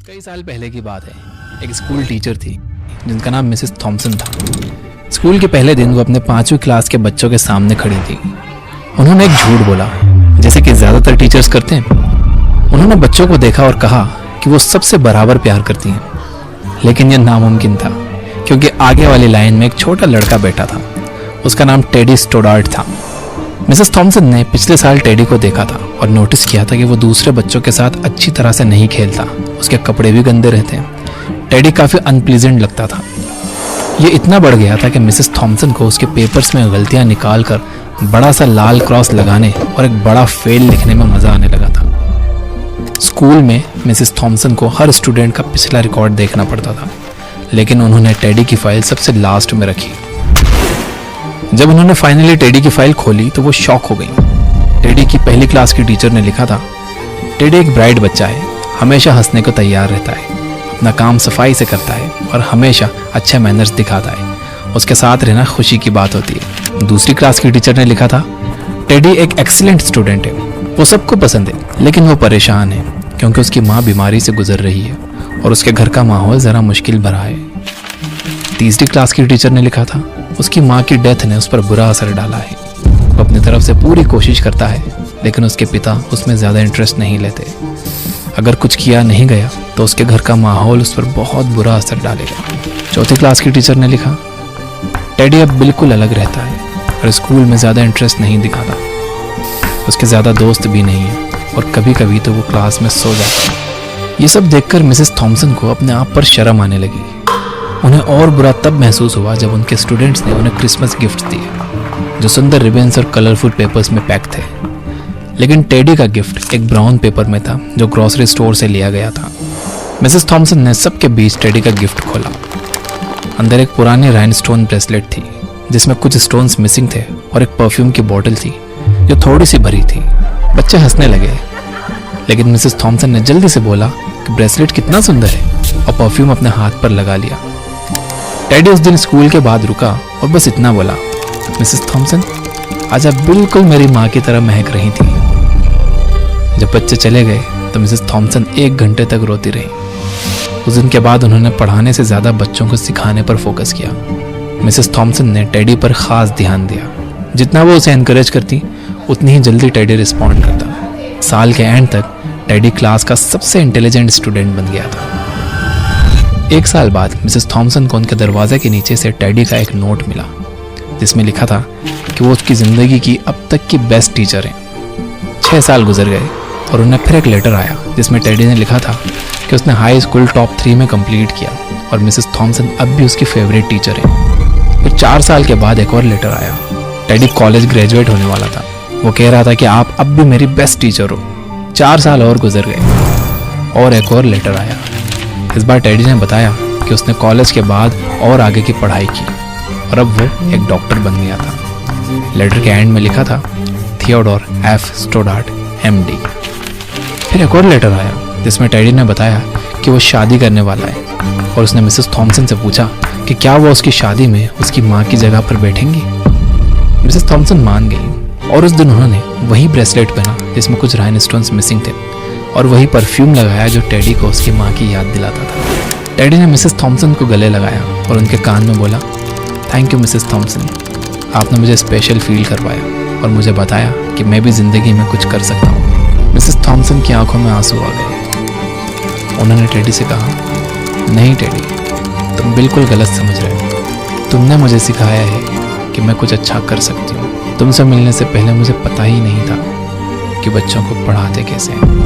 कई साल पहले की बात है। एक स्कूल टीचर थी जिनका नाम मिसेस थॉमसन था। स्कूल के पहले दिन वो अपने 5वीं क्लास के बच्चों के सामने खड़ी थी। उन्होंने एक झूठ बोला, जैसे कि ज़्यादातर टीचर्स करते हैं। उन्होंने बच्चों को देखा और कहा कि वो सबसे बराबर प्यार करती हैं। लेकिन यह नामुमकिन था, क्योंकि आगे वाली लाइन में एक छोटा लड़का बैठा था। उसका नाम टेडी स्टोडार्ट था। मिसेस थॉमसन ने पिछले साल टेडी को देखा था और नोटिस किया था कि वो दूसरे बच्चों के साथ अच्छी तरह से नहीं खेलता। उसके कपड़े भी गंदे रहते हैं। टेडी काफ़ी अनप्लीजेंट लगता था। ये इतना बढ़ गया था कि मिसेस थॉमसन को उसके पेपर्स में गलतियां निकालकर बड़ा सा लाल क्रॉस लगाने और एक बड़ा फेल लिखने में मज़ा आने लगा था। स्कूल में मिसेस थॉमसन को हर स्टूडेंट का पिछला रिकॉर्ड देखना पड़ता था, लेकिन उन्होंने टेडी की फाइल सबसे लास्ट में रखी। जब उन्होंने फाइनली टेडी की फाइल खोली तो वो शॉक हो गई। टेडी की पहली क्लास की टीचर ने लिखा था, टेडी एक ब्राइट बच्चा है, हमेशा हंसने को तैयार रहता है, अपना काम सफाई से करता है और हमेशा अच्छे मैनर्स दिखाता है। उसके साथ रहना खुशी की बात होती है। दूसरी क्लास की टीचर ने लिखा था, टेडी एक एक्सीलेंट स्टूडेंट है, वो सबको पसंद है, लेकिन वो परेशान है क्योंकि उसकी माँ बीमारी से गुजर रही है और उसके घर का माहौल ज़रा मुश्किल भरा है। तीसरी क्लास की टीचर ने लिखा था, उसकी माँ की डेथ ने उस पर बुरा असर डाला है। वो अपनी तरफ से पूरी कोशिश करता है, लेकिन उसके पिता उसमें ज़्यादा इंटरेस्ट नहीं लेते। अगर कुछ किया नहीं गया तो उसके घर का माहौल उस पर बहुत बुरा असर डालेगा। चौथी क्लास की टीचर ने लिखा, टेडी अब बिल्कुल अलग रहता है और स्कूल में ज़्यादा इंटरेस्ट नहीं दिखाता। उसके ज़्यादा दोस्त भी नहीं है और कभी कभी तो वो क्लास में सो जाता है। ये सब देखकर मिसेस थॉमसन को अपने आप पर शर्म आने लगी। उन्हें और बुरा तब महसूस हुआ जब उनके स्टूडेंट्स ने उन्हें क्रिसमस गिफ्ट दिए, जो सुंदर रिबन्स और कलरफुल पेपर्स में पैक थे। लेकिन टेडी का गिफ्ट एक ब्राउन पेपर में था, जो ग्रोसरी स्टोर से लिया गया था। मिसेस थॉमसन ने सबके बीच टेडी का गिफ्ट खोला। अंदर एक पुरानी राइनस्टोन ब्रेसलेट थी, जिसमें कुछ स्टोन्स मिसिंग थे, और एक परफ्यूम की बोतल थी जो थोड़ी सी भरी थी। बच्चे हंसने लगे, लेकिन मिसेस थॉमसन ने जल्दी से बोला कि ब्रेसलेट कितना सुंदर है, और परफ्यूम अपने हाथ पर लगा लिया। टेडी उस दिन स्कूल के बाद रुका और बस इतना बोला, मिसेस थॉमसन, आज आप बिल्कुल मेरी माँ की तरह महक रही थी। जब बच्चे चले गए तो मिसेस थॉमसन 1 घंटे तक रोती रही। उस दिन के बाद उन्होंने पढ़ाने से ज़्यादा बच्चों को सिखाने पर फोकस किया। मिसेस थॉमसन ने टेडी पर ख़ास ध्यान दिया। जितना वो उसे एनकरेज करती, उतनी ही जल्दी टेडी रिस्पॉन्ड करता। साल के एंड तक टेडी क्लास का सबसे इंटेलिजेंट स्टूडेंट बन गया था। 1 साल बाद मिसेस थॉमसन को उनके दरवाजे के नीचे से टेडी का एक नोट मिला, जिसमें लिखा था कि वो उसकी ज़िंदगी की अब तक की बेस्ट टीचर हैं। 6 साल गुजर गए और उन्हें फिर एक लेटर आया, जिसमें टेडी ने लिखा था कि उसने हाई स्कूल टॉप 3 में कंप्लीट किया और मिसेस थॉमसन अब भी उसकी फेवरेट टीचर है। फिर 4 साल के बाद एक और लेटर आया। टेडी कॉलेज ग्रेजुएट होने वाला था। वो कह रहा था कि आप अब भी मेरी बेस्ट टीचर हो। 4 साल और गुजर गए और एक और लेटर आया। इस बार टेडी ने बताया कि उसने कॉलेज के बाद और आगे की पढ़ाई की और अब वो एक डॉक्टर बन गया था। लेटर के एंड में लिखा था, थियोडोर एफ स्टोडार्ट MD। फिर एक और लेटर आया, जिसमें टेडी ने बताया कि वो शादी करने वाला है और उसने मिसेस थॉमसन से पूछा कि क्या वो उसकी शादी में उसकी माँ की जगह पर बैठेंगी। मिसेस थॉमसन मान गई और उस दिन उन्होंने वही ब्रेसलेट पहना जिसमें कुछ राइनस्टोन्स मिसिंग थे, और वही परफ्यूम लगाया जो टेडी को उसकी माँ की याद दिलाता था। टेडी ने मिसेस थॉमसन को गले लगाया और उनके कान में बोला, थैंक यू मिसेस थॉमसन, आपने मुझे स्पेशल फील करवाया और मुझे बताया कि मैं भी ज़िंदगी में कुछ कर सकता हूँ। मिसेस थॉमसन की आंखों में आंसू आ गए। उन्होंने टेडी से कहा, नहीं टेडी, तुम बिल्कुल गलत समझ रहे हो। तुमने मुझे सिखाया है कि मैं कुछ अच्छा कर सकती हूँ। तुमसे मिलने से पहले मुझे पता ही नहीं था कि बच्चों को पढ़ाते कैसे हैं।